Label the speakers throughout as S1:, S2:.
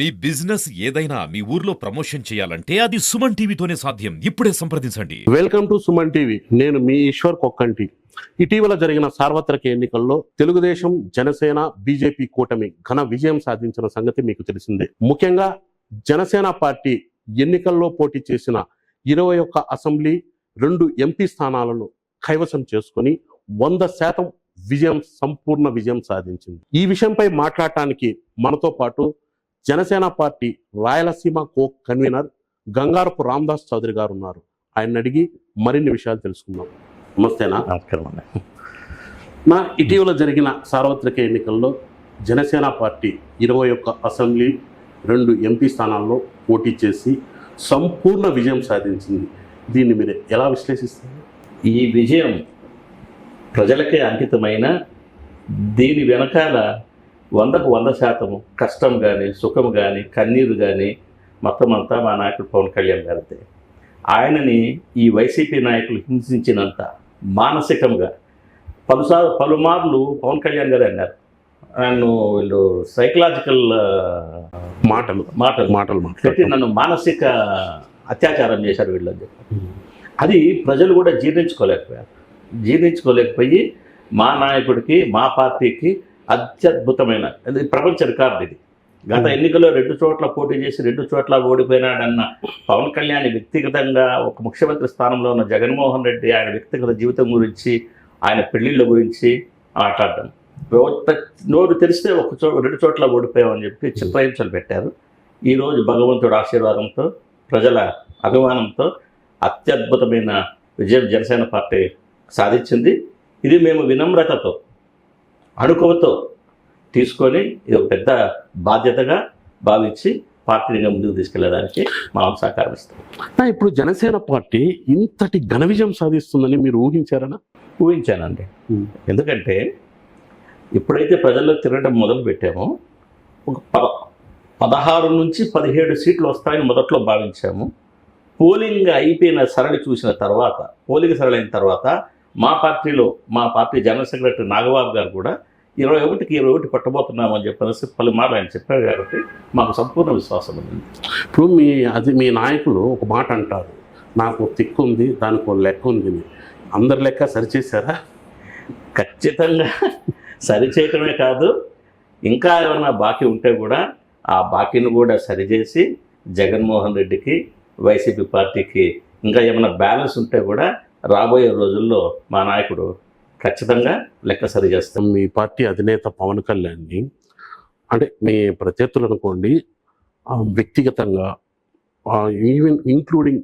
S1: మీ business ఏదైనా మీ ఊర్లో promotion చేయాలంటే అది సుమన్ టీవీతోనే సాధ్యం. ఇప్పుడే సంప్రదించండి.
S2: Welcome to Suman TV. నేను మీ ఈశ్వర్ కొక్కంటి. ఇటీవల జరిగిన సార్వత్రిక ఎన్నికల్లో తెలుగుదేశం, జనసేన, బీజేపీ కూటమి ఘన విజయం సాధించిన సంగతి మీకు తెలిసిందే. ముఖ్యంగా జనసేన పార్టీ ఎన్నికల్లో పోటీ చేసిన 21 అసెంబ్లీ, 2 ఎంపీ స్థానాలను కైవసం చేసుకుని 100% సంపూర్ణ విజయం సాధించింది. ఈ విషయంపై మాట్లాడటానికి మనతో పాటు Janasena party Rayalaseema co convener Gangarapu Ramadas Chowdary గారు ఉన్నారు. ఆయన అడిగి మరిన్ని విషయాలు తెలుసుకుందాం. నమస్తేనా?
S3: నమస్కారం అండి.
S2: ఇటీవల జరిగిన సార్వత్రిక ఎన్నికల్లో జనసేన పార్టీ 21 అసెంబ్లీ, 2 ఎంపీ స్థానాల్లో పోటీ చేసి సంపూర్ణ విజయం సాధించింది. దీన్ని మీరు ఎలా విశ్లేషిస్తారు?
S3: ఈ విజయం ప్రజలకే అంకితమైన, దీని వెనకాల 100కు 100% కష్టం కానీ, సుఖం కానీ, కన్నీరు కానీ మొత్తం అంతా మా నాయకుడు పవన్ కళ్యాణ్ గారితే. ఆయనని ఈ వైసీపీ నాయకులు హింసించినంత మానసికంగా పలుమార్లు పవన్ కళ్యాణ్ గారు అన్నారు, నన్ను వీళ్ళు సైకలాజికల్ మాటలు పెట్టి నన్ను మానసిక అత్యాచారం చేశారు వీళ్ళు అని చెప్పి. అది ప్రజలు కూడా జీర్ణించుకోలేకపోయి మా నాయకుడికి, మా పార్టీకి అత్యద్భుతమైన ప్రపంచ రికార్డు ఇది. గత ఎన్నికల్లో 2 చోట్ల పోటీ చేసి 2 చోట్ల ఓడిపోయినాడన్న పవన్ కళ్యాణ్ వ్యక్తిగతంగా ఒక ముఖ్యమంత్రి స్థానంలో ఉన్న జగన్మోహన్ రెడ్డి ఆయన వ్యక్తిగత జీవితం గురించి, ఆయన పెళ్లిళ్ళ గురించి మాట్లాడడం, నోరు తెరిస్తే 2 చోట్ల ఓడిపోయామని చెప్పి చిత్రహింసలు పెట్టారు. ఈరోజు భగవంతుడి ఆశీర్వాదంతో, ప్రజల అభిమానంతో అత్యద్భుతమైన విజయం జనసేన పార్టీ సాధించింది. ఇది మేము వినమ్రతతో, అణుకువతో తీసుకొని ఇది ఒక పెద్ద బాధ్యతగా భావించి పార్టీని ముందుకు తీసుకెళ్ళడానికి మనం సహకారం ఇస్తాం.
S2: ఇప్పుడు జనసేన పార్టీ ఇంతటి ఘన విజయం సాధిస్తుందని మీరు ఊహించారనా?
S3: ఊహించానండి. ఎందుకంటే ఎప్పుడైతే ప్రజల్లో తిరగడం మొదలు పెట్టామో ఒక 16 నుంచి 17 సీట్లు వస్తాయని మొదట్లో భావించాము. పోలింగ్ అయిపోయిన సరళి చూసిన తర్వాత, పోలింగ్ సరళి అయిన తర్వాత మా పార్టీ జనరల్ సెక్రటరీ నాగబాబు గారు కూడా 21కి 21 పట్టబోతున్నామని చెప్పేసి పలుమార్లు ఆయన చెప్పారు. కాబట్టి మాకు సంపూర్ణ విశ్వాసం ఉంది.
S2: ఇప్పుడు మీ నాయకులు ఒక మాట అంటారు, నాకు తిక్కు ఉంది, దానికి ఒక లెక్క ఉంది. అందరి లెక్క సరిచేశారా?
S3: ఖచ్చితంగా సరిచేయటమే కాదు, ఇంకా ఏమన్నా బాకీ ఉంటే కూడా ఆ బాకీని కూడా సరిచేసి జగన్మోహన్ రెడ్డికి, వైసీపీ పార్టీకి ఇంకా ఏమైనా బ్యాలెన్స్ ఉంటే కూడా రాబోయే రోజుల్లో మా నాయకుడు ఖచ్చితంగా లెక్క సరి చేస్తాం.
S2: మీ పార్టీ అధినేత పవన్ కళ్యాణ్ని, అంటే మీ ప్రత్యర్థులు అనుకోండి, వ్యక్తిగతంగా ఈవెన్ ఇంక్లూడింగ్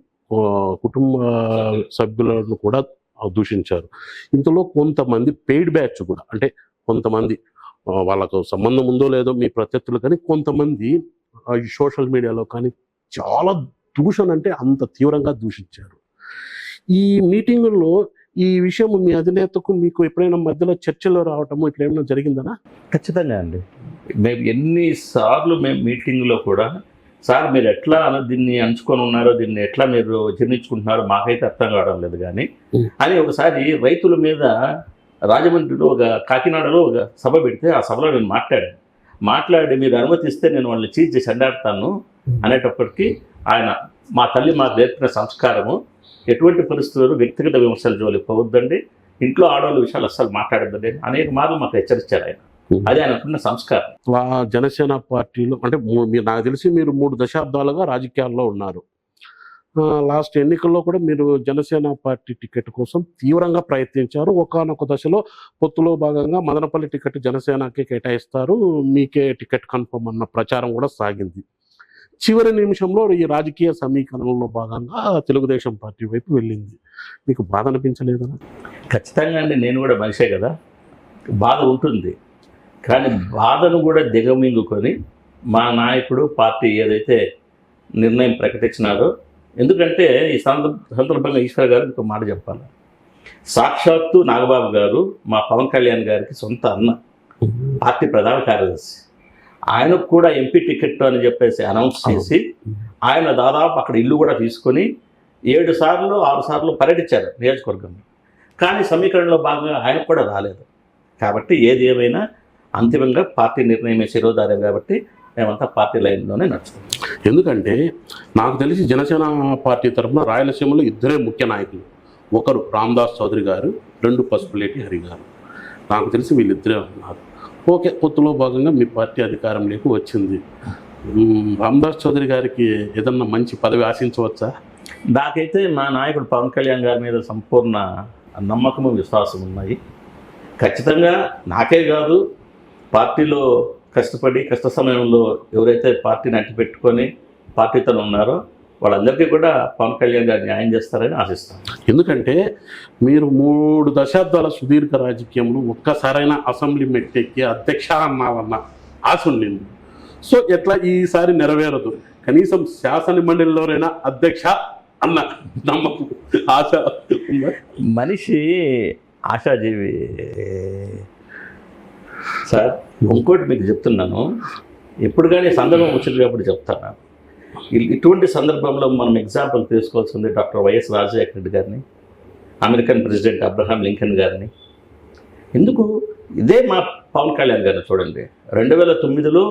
S2: కుటుంబ సభ్యులను కూడా దూషించారు. ఇందులో కొంతమంది పెయిడ్ బ్యాచ్ కూడా, అంటే కొంతమంది వాళ్ళకు సంబంధం ఉందో లేదో మీ ప్రత్యర్థులు, కానీ కొంతమంది సోషల్ మీడియాలో కానీ చాలా దూషణ, అంటే అంత తీవ్రంగా దూషించారు. ఈ మీటింగుల్లో ఈ విషయం మీ అధినేతకు మీకు ఎప్పుడైనా మధ్యలో చర్చలో రావటము ఇట్లా ఏమైనా జరిగిందనా?
S3: ఖచ్చితంగా అండి. మేము ఎన్నిసార్లు మీటింగ్లో కూడా, సార్ మీరు ఎట్లా దీన్ని అంచుకొని ఉన్నారో, దీన్ని ఎట్లా మీరు జీర్ణించుకుంటున్నారో మాకైతే అర్థం కావడం లేదు కానీ అని ఒకసారి రైతుల మీద రాజమండ్రిలో కాకినాడలో ఒక సభ పెడితే ఆ సభలో నేను మాట్లాడి మీరు అనుమతిస్తే నేను వాళ్ళని చీజ్ చేసి అడ్డాడతాను అనేటప్పటికీ ఆయన, మా తల్లి మాకు నేర్పిన సంస్కారము, ఎటువంటి పరిస్థితుల్లో వ్యక్తిగత విమర్శలు జోలికి పోవద్దండి, ఇంట్లో ఆడవాళ్ళ విషయాలు అస్సలు మాట్లాడద్దండి అనేక మార్లు మాకు హెచ్చరించారు ఆయన. అది ఆయనకున్న సంస్కారం.
S2: జనసేన పార్టీలో అంటే నాకు తెలిసి మీరు 3 దశాబ్దాలుగా రాజకీయాల్లో ఉన్నారు. లాస్ట్ ఎన్నికల్లో కూడా మీరు జనసేన పార్టీ టికెట్ కోసం తీవ్రంగా ప్రయత్నించారు. ఒకానొక దశలో పొత్తులో భాగంగా మదనపల్లి టికెట్ జనసేనకే కేటాయిస్తారు, మీకే టికెట్ కన్ఫర్మ్ అన్న ప్రచారం కూడా సాగింది. చివరి నిమిషంలో ఈ రాజకీయ సమీకరణలో భాగంగా తెలుగుదేశం పార్టీ వైపు వెళ్ళింది. మీకు బాధ అనిపించలేదా?
S3: ఖచ్చితంగా అండి. నేను కూడా మనిషే కదా, బాధ ఉంటుంది. కానీ బాధను కూడా దిగమింగుకొని మా నాయకుడు పార్టీ ఏదైతే నిర్ణయం ప్రకటించినారో, ఎందుకంటే ఈ సందర్భంగా ఈశ్వర్ గారు ఒక మాట చెప్పాలి. సాక్షాత్తు నాగబాబు గారు మా పవన్ కళ్యాణ్ గారికి సొంత అన్న, పార్టీ ప్రధాన కార్యదర్శి. ఆయనకు కూడా ఎంపీ టికెట్ అని చెప్పేసి అనౌన్స్ చేసి ఆయన దాదాపు అక్కడ ఇల్లు కూడా తీసుకొని 7 సార్లు 6 సార్లు పర్యటించారు నియోజకవర్గంలో. కానీ సమీకరణలో భాగంగా ఆయనకు కూడా రాలేదు. కాబట్టి ఏది ఏమైనా అంతిమంగా పార్టీ నిర్ణయమే శిరోధార్యం కాబట్టి మేమంతా పార్టీ లైన్లోనే నడుచుకుంటాం.
S2: ఎందుకంటే నాకు తెలిసి జనసేన పార్టీ తరఫున రాయలసీమలో ఇద్దరే ముఖ్య నాయకులు, ఒకరు రామదాస్ చౌదరి గారు, రెండు పసుపులేటి హరి గారు. నాకు తెలిసి వీళ్ళిద్దరే ఉన్నారు. ఓకే, పొత్తులో భాగంగా మీ పార్టీ అధికారంలోకి వచ్చింది. రామదాస్ చౌదరి గారికి ఏదన్నా మంచి పదవి ఆశించవచ్చా?
S3: నాకైతే మా నాయకుడు పవన్ కళ్యాణ్ గారి మీద సంపూర్ణ నమ్మకము, విశ్వాసం ఉన్నాయి. ఖచ్చితంగా నాకే కాదు, పార్టీలో కష్టపడి కష్ట సమయంలో ఎవరైతే పార్టీని అంటిపెట్టుకొని పార్టీతో ఉన్నారో వాళ్ళందరికీ కూడా పవన్ కళ్యాణ్ గారు న్యాయం చేస్తారని ఆశిస్తాను.
S2: ఎందుకంటే మీరు 3 దశాబ్దాల సుదీర్ఘ రాజకీయంలో ఒక్కసారైనా అసెంబ్లీ మెట్టెక్కి అధ్యక్ష అన్నావన్న ఆశ ఉండింది. సో ఎట్లా ఈసారి నెరవేరదు, కనీసం శాసన మండలిలోనైనా అధ్యక్ష అన్న నమ్మకం, ఆశ ఉందా?
S3: మనిషి ఆశాజీవి సార్. ఇంకోటి మీకు చెప్తున్నాను, ఎప్పుడు కానీ సందర్భం వచ్చేటప్పుడు చెప్తాను. ఇటువంటి సందర్భంలో మనం ఎగ్జాంపుల్ తీసుకోవాల్సింది డాక్టర్ వైఎస్ రాజశేఖర రెడ్డి గారిని, అమెరికన్ ప్రెసిడెంట్ అబ్రహాం లింకన్ గారిని. ఎందుకు ఇదే మా పవన్ కళ్యాణ్ గారిని చూడండి. 2009లో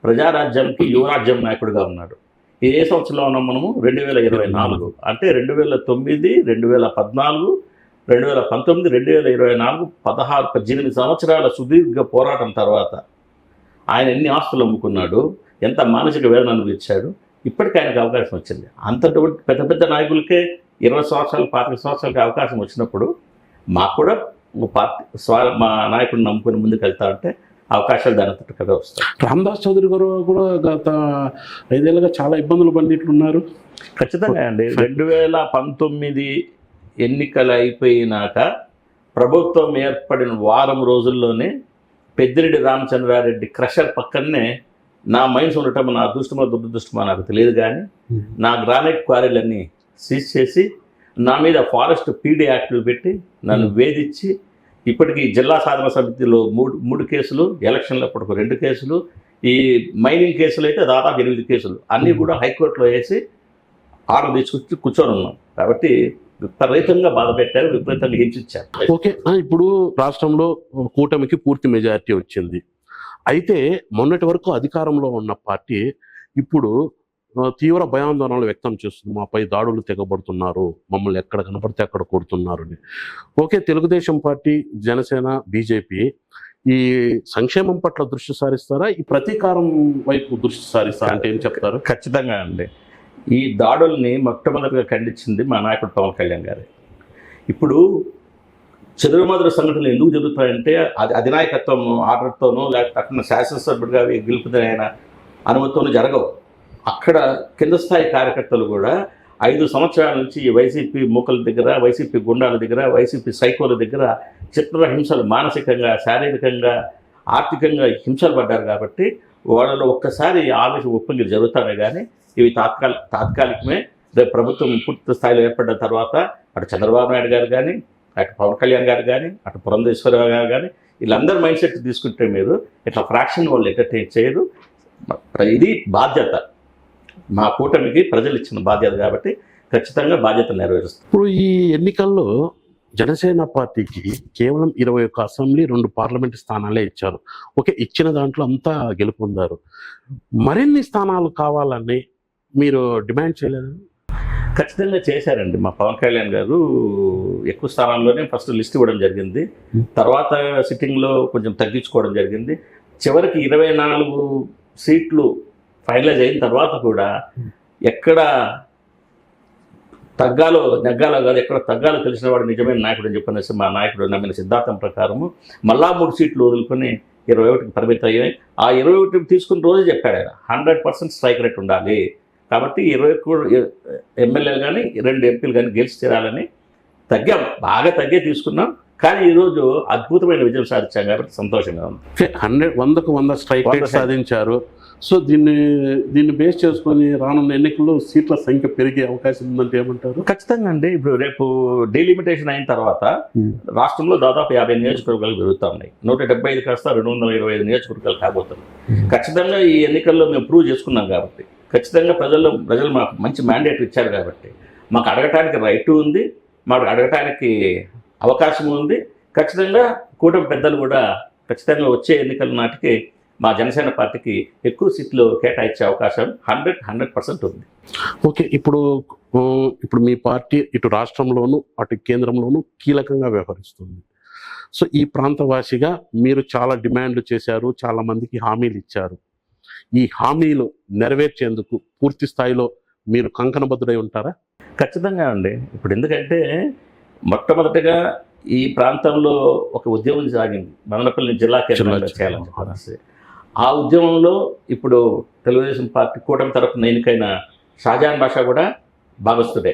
S3: ప్రజారాజ్యంకి యువరాజ్యం నాయకుడిగా ఉన్నాడు. ఏ సంవత్సరంలో ఉన్నాం మనము? 2024. అంటే 2009, 2014, 2019, 2024, 16-18 సంవత్సరాల సుదీర్ఘ పోరాటం తర్వాత ఆయన ఎన్ని ఆస్తులు అమ్ముకున్నాడు, ఎంత మానసిక వేదన అనుభవించాడు. ఇప్పటికీ ఆయనకు అవకాశం వచ్చింది. అంతటువంటి పెద్ద పెద్ద నాయకులకే 20 సంవత్సరాలు 25 సంవత్సరాలకి అవకాశం వచ్చినప్పుడు మాకు కూడా మా నాయకుడిని నమ్ముకుని ముందుకు వెళ్తా ఉంటే అవకాశాలు దాని అంతటి కదా వస్తాయి.
S2: రామదాస్ చౌదరి గారు కూడా గత 5 ఏళ్ళుగా చాలా ఇబ్బందులు పడినట్లున్నారు.
S3: ఖచ్చితంగా అండి. 2019 ఎన్నికలు అయిపోయినాక ప్రభుత్వం ఏర్పడిన వారం రోజుల్లోనే పెద్దిరెడ్డి రామచంద్రారెడ్డి క్రషర్ పక్కనే నా మైన్స్ ఉండటం నా అదృష్టమో దురదృష్టమో నాకు తెలియదు, కానీ నా గ్రానైట్ క్వారీలన్నీ సీజ్ చేసి నా మీద ఫారెస్ట్ పీడీ యాక్టులు పెట్టి నన్ను వేధించి ఇప్పటికీ జిల్లా సాధన సమితిలో 3 కేసులు, ఎలక్షన్లు అప్పటికి 2 కేసులు, ఈ మైనింగ్ కేసులు అయితే దాదాపు 8 కేసులు అన్నీ కూడా హైకోర్టులో వేసి ఆర్డర్ తీసుకొచ్చి కూర్చొని ఉన్నాం. కాబట్టి విపరీతంగా బాధ పెట్టారు, విపరీతంగా హింసించారు.
S2: ఓకే, ఇప్పుడు రాష్ట్రంలో కూటమికి పూర్తి మెజారిటీ వచ్చింది. అయితే మొన్నటి వరకు అధికారంలో ఉన్న పార్టీ ఇప్పుడు తీవ్ర భయాందోళనలు వ్యక్తం చేస్తుంది. మాపై దాడులు తెగబడుతున్నారు, మమ్మల్ని ఎక్కడ కనపడితే అక్కడ కొడుతున్నారు. Okay, Telugu Desam party, Janasena, BJP ఈ సంక్షేమం పట్ల దృష్టి సారిస్తారా, ఈ ప్రతీకారం వైపు దృష్టి సారిస్తారా అంటే ఏం చెప్తారు?
S3: ఖచ్చితంగా అండి. ఈ దాడుల్ని మొట్టమొదటిగా ఖండించింది మా నాయకుడు పవన్ కళ్యాణ్ గారు. ఇప్పుడు చెదురుమదురు సంఘటనలు ఎందుకు జరుగుతాయంటే అది అధినాయకత్వం ఆర్డర్తోనో లేకపోతే అక్కడ శాసనసభ్యుడిగా గెలుపుదైన అనుమతితోనూ జరగవు. అక్కడ కింద స్థాయి కార్యకర్తలు కూడా 5 సంవత్సరాల నుంచి వైసీపీ మూకల దగ్గర, వైసీపీ గుండాల దగ్గర, వైసీపీ సైకోల దగ్గర చిత్ర హింసలు, మానసికంగా, శారీరకంగా, ఆర్థికంగా హింసలు పడ్డారు. కాబట్టి వాళ్ళలో ఒక్కసారి ఆవేశం ఉప్పొంగి జరుగుతామే కానీ ఇవి తాత్కాలికమే. రేపు ప్రభుత్వం పూర్తి స్థాయిలో ఏర్పడిన తర్వాత అటు చంద్రబాబు నాయుడు గారు కానీ, అటు పవన్ కళ్యాణ్ గారు కానీ, అటు పురంధేశ్వరరావు గారు కానీ వీళ్ళందరూ మైండ్ సెట్ తీసుకుంటే మీరు ఇట్లా ఫ్రాక్షన్ వాళ్ళు ఎంటర్టైన్ చేయరు. ఇది బాధ్యత, మా కూటమికి ప్రజలు ఇచ్చిన బాధ్యత కాబట్టి ఖచ్చితంగా బాధ్యత నెరవేరుస్తుంది.
S2: ఇప్పుడు ఈ ఎన్నికల్లో జనసేన పార్టీకి కేవలం 21 అసెంబ్లీ, 2 పార్లమెంటు స్థానాలే ఇచ్చారు. ఓకే, ఇచ్చిన దాంట్లో అంతా గెలుపొందారు. మరిన్ని స్థానాలు కావాలని మీరు డిమాండ్ చేయలేదు?
S3: ఖచ్చితంగా చేశారండి. మా పవన్ కళ్యాణ్ గారు ఎక్కువ స్థానాల్లోనే ఫస్ట్ లిస్ట్ ఇవ్వడం జరిగింది. తర్వాత సిట్టింగ్లో కొంచెం తగ్గించుకోవడం జరిగింది. చివరికి 24 సీట్లు ఫైనలైజ్ అయిన తర్వాత కూడా ఎక్కడ తగ్గాలో నెగ్గాలో కాదు, ఎక్కడ తగ్గాలో తెలిసిన వాడు నిజమైన నాయకుడు అని చెప్పనేసి మా నాయకుడు నమ్మిన సిద్ధాంతం ప్రకారము మళ్ళా 3 సీట్లు వదులుకొని 21కి పరిమితం అయ్యాయి. ఆ 21 తీసుకున్న రోజు చెప్పాడు ఆయన 100% స్ట్రైక్ రేట్ ఉండాలి. కాబట్టి 20 ఎమ్మెల్యేలు కానీ 2 ఎంపీలు కానీ గెలిచి తీరాలని తగ్గాం, బాగా తగ్గే తీసుకున్నాం. కానీ ఈరోజు అద్భుతమైన విజయం సాధించాం కాబట్టి సంతోషంగా ఉంది.
S2: 100కు 100 స్ట్రైక్ రేట్ సాధించారు. సో దీన్ని బేస్ చేసుకొని రానున్న ఎన్నికల్లో సీట్ల సంఖ్య పెరిగే అవకాశం ఉందంటే ఏమంటారు?
S3: ఖచ్చితంగా అండి. ఇప్పుడు రేపు డీలిమిటేషన్ అయిన తర్వాత రాష్ట్రంలో దాదాపు 50 నియోజకవర్గాలు పెరుగుతూ ఉన్నాయి. 175 కాస్త 225 నియోజకవర్గాలు కాబోతున్నాయి. ఖచ్చితంగా ఈ ఎన్నికల్లో మేము ప్రూవ్ చేసుకున్నాం కాబట్టి, ఖచ్చితంగా ప్రజలు మాకు మంచి మ్యాండేట్ ఇచ్చారు కాబట్టి మాకు అడగటానికి రైట్ ఉంది, మాకు అడగటానికి అవకాశం ఉంది. ఖచ్చితంగా కూటమి పెద్దలు కూడా ఖచ్చితంగా వచ్చే ఎన్నికల నాటికి మా జనసేన పార్టీకి ఎక్కువ సీట్లు కేటాయించే అవకాశం 100% ఉంది.
S2: ఓకే, ఇప్పుడు మీ పార్టీ ఇటు రాష్ట్రంలోను అటు కేంద్రంలోను కీలకంగా వ్యవహరిస్తుంది. సో ఈ ప్రాంతవాసిగా మీరు చాలా డిమాండ్లు చేశారు, చాలా మందికి హామీలు ఇచ్చారు. ఈ హామీలు నెరవేర్చేందుకు పూర్తి స్థాయిలో మీరు కంకణబద్ధుడై ఉంటారా?
S3: ఖచ్చితంగా అండి. ఇప్పుడు ఎందుకంటే మొట్టమొదటిగా ఈ ప్రాంతంలో ఒక ఉద్యమం సాగింది, మదనపల్లి జిల్లా కేంద్రంగా చేయాలని చెప్పేసి. ఆ ఉద్యమంలో ఇప్పుడు తెలుగుదేశం పార్టీ కూటమి తరఫున ఎన్నికైన షాజహాన్ బాషా కూడా భాగస్తుడే.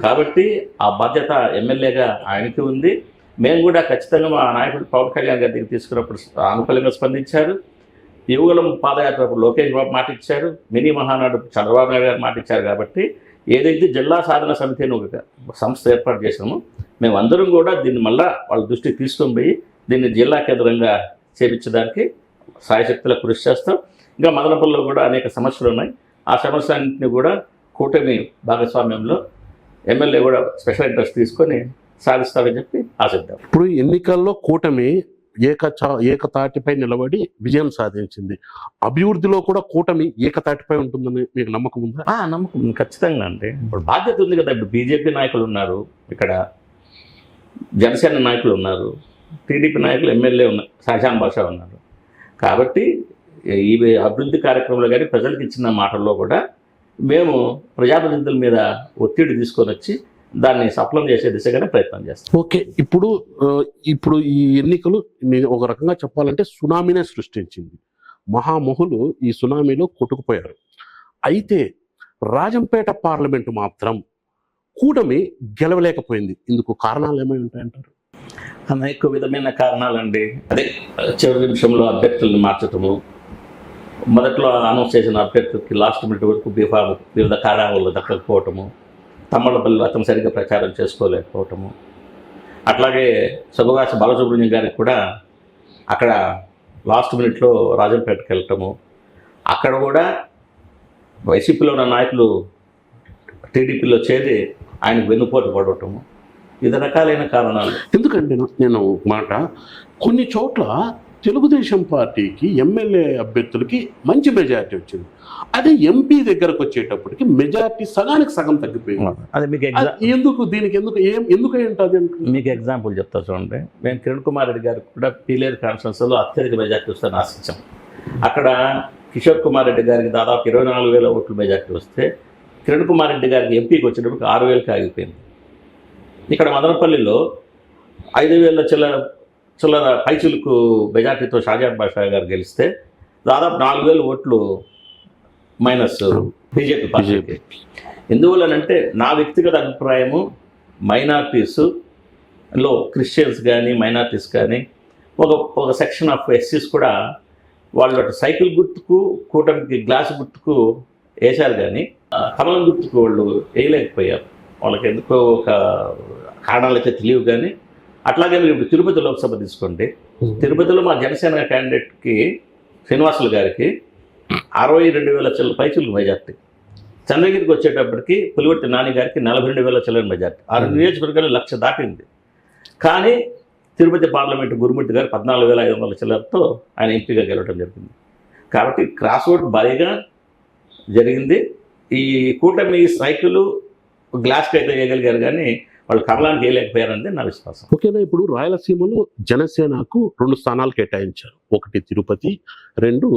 S3: కాబట్టి ఆ బాధ్యత ఎమ్మెల్యేగా ఆయనకి ఉంది. మేము కూడా ఖచ్చితంగా మా నాయకుడు పవన్ కళ్యాణ్ గారి దగ్గర తీసుకున్నప్పుడు అనుకూలంగా స్పందించారు. యువగలం పాదయాత్రకు లోకేష్ బాబు మాట ఇచ్చారు, మినీ మహానాడు చంద్రబాబు నాయుడు గారు మాట ఇచ్చారు. కాబట్టి ఏదైతే జిల్లా సాధన సమితి అని ఒక సంస్థ ఏర్పాటు చేసామో మేమందరం కూడా దీన్ని మళ్ళా వాళ్ళ దృష్టికి తీసుకొని పోయి దీన్ని జిల్లా కేంద్రంగా చేపించడానికి సాయశక్తుల కృషి చేస్తాం. ఇంకా మదనపల్లిలో కూడా అనేక సమస్యలు ఉన్నాయి. ఆ సమస్యలన్నింటినీ కూడా కూటమి భాగస్వామ్యంలో ఎమ్మెల్యే కూడా స్పెషల్ ఇంట్రెస్ట్ తీసుకొని సాధిస్తారని చెప్పి ఆశిద్దాం.
S2: ఇప్పుడు ఎన్నికల్లో కూటమి ఏకతాటిపై నిలబడి విజయం సాధించింది. అభివృద్ధిలో కూడా కూటమి ఏకతాటిపై ఉంటుందని మీకు నమ్మకం ఉందా?
S3: నమ్మకం ఉంది, ఖచ్చితంగా అంటే ఇప్పుడు బాధ్యత ఉంది కదా. ఇప్పుడు బీజేపీ నాయకులు ఉన్నారు, ఇక్కడ జనసేన నాయకులు ఉన్నారు, టీడీపీ నాయకులు ఎమ్మెల్యే ఉన్నారు, షాజహాన్ బాషా ఉన్నారు. కాబట్టి ఈ అభివృద్ధి కార్యక్రమంలో కానీ ప్రజలకు ఇచ్చిన మాటల్లో కూడా మేము ప్రజాప్రతినిధుల మీద ఒత్తిడి తీసుకొని వచ్చి దాన్ని సఫలం చేసే దిశగానే ప్రయత్నం చేస్తాం.
S2: ఓకే, ఇప్పుడు ఈ ఎన్నికలు ఒక రకంగా చెప్పాలంటే సునామీనే సృష్టించింది. మహామహులు ఈ సునామీలో కొట్టుకుపోయారు. అయితే రాజంపేట పార్లమెంటు మాత్రం కూటమి గెలవలేకపోయింది. ఇందుకు కారణాలు ఏమై ఉంటాయంటారు?
S3: అనేక విధమైన కారణాలండి. అదే చివరి నిమిషంలో అభ్యర్థులను మార్చటము, మొదట్లో అనౌన్స్ చేసిన అభ్యర్థులకి లాస్ట్ మినిట్ వరకు బీఫామ్ వివిధ కారణాల వల్ల దక్కకపోవటము, తమ్మలపల్లి అతను సరిగ్గా ప్రచారం చేసుకోలేకపోవటము, అట్లాగే సుభాష్ బాలసుబ్రహ్మణ్యం గారికి కూడా అక్కడ లాస్ట్ మినిట్లో రాజంపేటకి వెళ్ళటము, అక్కడ కూడా వైసీపీలో ఉన్న నాయకులు టీడీపీలో చేరి ఆయనకు వెన్నుపోటు పడటము, వివిధ రకాలైన కారణాలు.
S2: ఎందుకంటే నేను మాట కొన్ని చోట్ల తెలుగుదేశం పార్టీకి ఎమ్మెల్యే అభ్యర్థులకి మంచి మెజారిటీ వచ్చింది. అదే ఎంపీ దగ్గరకు వచ్చేటప్పటికి మెజారిటీ సగానికి సగం తగ్గిపోయింది.
S3: అది మీకు
S2: ఎందుకు ఏంటది?
S3: మీకు ఎగ్జాంపుల్ చెప్తా చూడండి. మేము కిరణ్ కుమార్ రెడ్డి గారికి కూడా పీలేరు కాన్స్టిట్యున్సీలో అత్యధిక మెజార్టీ వస్తుందని ఆశించాం. అక్కడ కిషోర్ కుమార్ రెడ్డి గారికి దాదాపు 24,000 ఓట్లు మెజార్టీ వస్తే కిరణ్ కుమార్ రెడ్డి గారికి ఎంపీకి వచ్చేటప్పటికి 6,000కి ఆగిపోయింది. ఇక్కడ మదనపల్లిలో 5,000 చిల్లర పైచులకు మెజార్టీతో షాజహాన్ బాషా గారు గెలిస్తే దాదాపు 4,000 ఓట్లు మైనస్ బీజేపీ పార్టీకి. ఎందువల్లనంటే నా వ్యక్తిగత అభిప్రాయము మైనార్టీస్లో క్రిస్టియన్స్ కానీ మైనార్టీస్ కానీ ఒక సెక్షన్ ఆఫ్ ఎస్సీస్ కూడా వాళ్ళు అటు సైకిల్ గుర్తుకు కూటమికి గ్లాస్ గుర్తుకు వేశారు, కానీ కమలం గుర్తుకు వాళ్ళు వేయలేకపోయారు. వాళ్ళకి ఎందుకో ఒక కారణాలు అయితే తెలియవు. కానీ అట్లాగే మీరు ఇప్పుడు తిరుపతి లోక్సభ తీసుకోండి. తిరుపతిలో మా జనసేన క్యాండిడేట్కి శ్రీనివాసులు గారికి 62,000 పైచులకు మెజార్టీ. చంద్రగిరికి వచ్చేటప్పటికి పులివర్తి నాని గారికి 42,000 మెజార్టీ. 6 నియోజకవర్గాలు 1,00,000 దాటింది. కానీ తిరుపతి పార్లమెంటు గురుమూర్తి గారు 14,500 చిల్లరతో ఆయన ఎంపీగా గెలవడం జరిగింది. కాబట్టి క్రాస్ ఓట్ భారీగా జరిగింది. ఈ కూటమి సైకిల్ గ్లాస్కి అయితే వేయగలిగారు, కానీ వాళ్ళు కమలానికి వేయలేకపోయారనేది నా విశ్వాసం.
S2: ఓకేనా, ఇప్పుడు రాయలసీమలో జనసేనకు 2 స్థానాలు కేటాయించారు. 1 తిరుపతి, 2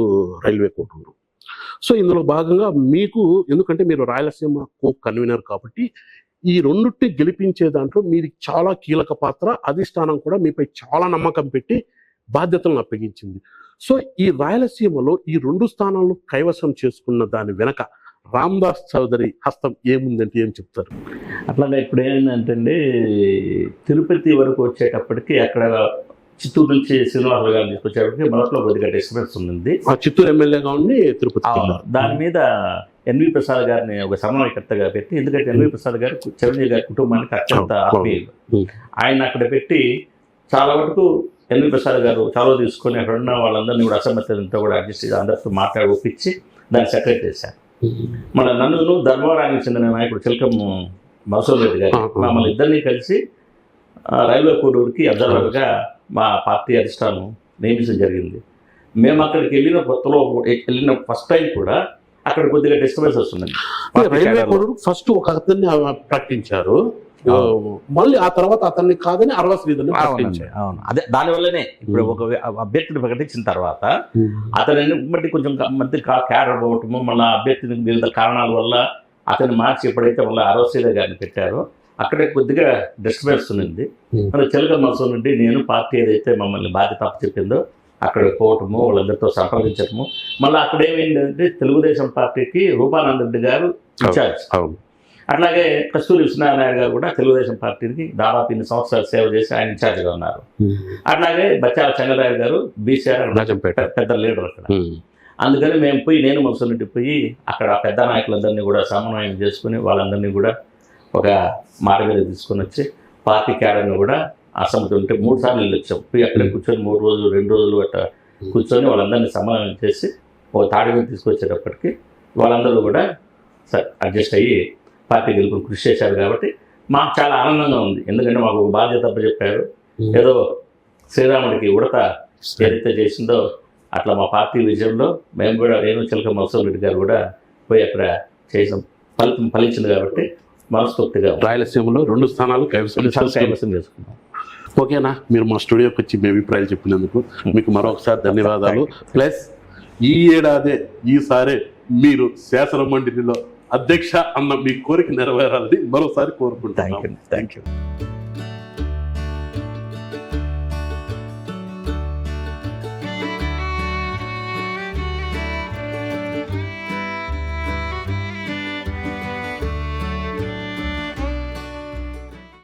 S2: రైల్వే కోటూరు. సో ఇందులో భాగంగా మీకు, ఎందుకంటే మీరు రాయలసీమ కన్వీనర్ కాబట్టి ఈ రెండుటి గెలిపించే దాంట్లో మీరు చాలా కీలక పాత్ర, అధిష్టానం కూడా మీపై చాలా నమ్మకం పెట్టి బాధ్యతలను అప్పగించింది. సో ఈ రాయలసీమలో ఈ 2 స్థానాలను కైవసం చేసుకున్న దాని వెనక రామదాస్ చౌదరి హస్తం ఏముందంటే ఏం చెప్తారు?
S3: అట్లాగే ఇప్పుడు ఏంటంటే అండి, తిరుపతి వరకు వచ్చేటప్పటికి అక్కడ చిత్తూరు నుంచి శ్రీనివాసులు గారిని తీసుకొచ్చేటప్పటికి మొదట్లో కొద్దిగా డిస్టర్బెన్స్ ఉంది.
S2: చిత్తూరు ఎమ్మెల్యేగా ఉండి తిరుపతి
S3: దాని మీద ఎన్వి ప్రసాద్ గారిని ఒక సమన్వయకర్తగా పెట్టి, ఎందుకంటే ఎన్వి ప్రసాద్ గారు చిరంజీవి గారి కుటుంబానికి అత్యంత ఆత్మీయులు, ఆయన అక్కడ పెట్టి చాలా వరకు ఎన్వి ప్రసాద్ గారు చాలా తీసుకొని అక్కడ ఉన్న వాళ్ళందరినీ కూడా అసమ్మతులతో కూడా అడ్జస్ట్ చేసి అందరితో మాట్లాడి ఒప్పించి దాన్ని సెపరేట్ చేశారు. మన నన్ను ధర్మవరానికి చెందిన నాయకుడు చిలకం మసూర్ రెడ్డి గారు మమ్మల్ని ఇద్దరినీ కలిసి రైల్వే కోడూరుకి అబ్జర్వర్గా మా పార్టీ అధిష్టానం నియమించడం జరిగింది. మేము అక్కడికి వెళ్ళిన కొత్తలో వెళ్ళిన ఫస్ట్ టైం కూడా అక్కడ కొద్దిగా డిస్టర్బెన్స్ వస్తుందండి.
S2: రైల్వే కోడ్ ఫస్ట్ ఒక అతన్ని ప్రకటించారు, మళ్ళీ ఆ తర్వాత అతన్ని కాదని అరవ శ్రీధర్ని ప్రకటించారు.
S3: అవును, అదే దానివల్లనే ఇప్పుడు ఒక అభ్యర్థిని ప్రకటించిన తర్వాత అతని బట్టి కొంచెం మధ్య క్యాడర్ పోవటము, మళ్ళీ అభ్యర్థిని వివిధ కారణాల వల్ల అతన్ని మార్చి ఎప్పుడైతే మళ్ళీ అరవశ్రీధర్ గారిని పెట్టారో అక్కడే కొద్దిగా డిస్టర్బెన్స్ ఉంది. మన చిలక మనసు నుండి నేను పార్టీ ఏదైతే మమ్మల్ని బాధ్యత చెప్పిందో అక్కడ పోవటము, వాళ్ళందరితో సంప్రదించటము, మళ్ళీ అక్కడ ఏమైందంటే తెలుగుదేశం పార్టీకి రూపానంద రెడ్డి గారు ఇన్ఛార్జ్, అట్లాగే కస్తూరి విశ్వనారాయణ గారు కూడా తెలుగుదేశం పార్టీకి దాదాపు 2 సంవత్సరాలు సేవ చేసి ఆయన ఇన్ఛార్జ్గా ఉన్నారు. అట్లాగే బచ్చాల చంద్రరావు గారు బీసీఆర్ పెద్ద లీడర్ అక్కడ. అందుకని మేము పోయి, నేను మనసురెడ్డి పోయి అక్కడ పెద్ద నాయకులందరినీ కూడా సమన్వయం చేసుకుని వాళ్ళందరినీ కూడా ఒక మాట మీద తీసుకొని వచ్చి పార్టీ క్యాడర్ని కూడా అసమ్మతి ఉంటే 3 సార్లు వెళ్ళొచ్చాం. పోయి అక్కడ కూర్చొని 3 రోజులు 2 రోజులు అట్లా కూర్చొని వాళ్ళందరినీ సమన్వయం చేసి ఒక తాడి మీద తీసుకొచ్చేటప్పటికి వాళ్ళందరూ కూడా అడ్జస్ట్ అయ్యి పార్టీ గెలుపుని కృషి చేశారు. కాబట్టి మాకు చాలా ఆనందంగా ఉంది. ఎందుకంటే మాకు ఒక బాధ్యత చెప్పారు. ఏదో శ్రీరాముడికి ఉడత ఏదైతే చేసిందో అట్లా మా పార్టీ విజయంలో మేము కూడా, నేను చిలక మనసురెడ్డి గారు కూడా పోయి అక్కడ చేసాం. ఫలితం ఫలించింది కాబట్టి మనస్ఫూర్తిగా
S2: రాయలసీమలో 2 స్థానాలు కైవసం
S3: చేసుకున్నాం.
S2: ఓకేనా, మీరు మా స్టూడియోకి వచ్చి మీ అభిప్రాయాలు చెప్పినందుకు మీకు మరొకసారి ధన్యవాదాలు. ప్లస్ ఈ ఏడాదే ఈసారి మీరు శాసన మండలిలో అధ్యక్ష అన్న మీ కోరిక నెరవేరాలని మరోసారి కోరుకుంటాను.
S3: Thank you.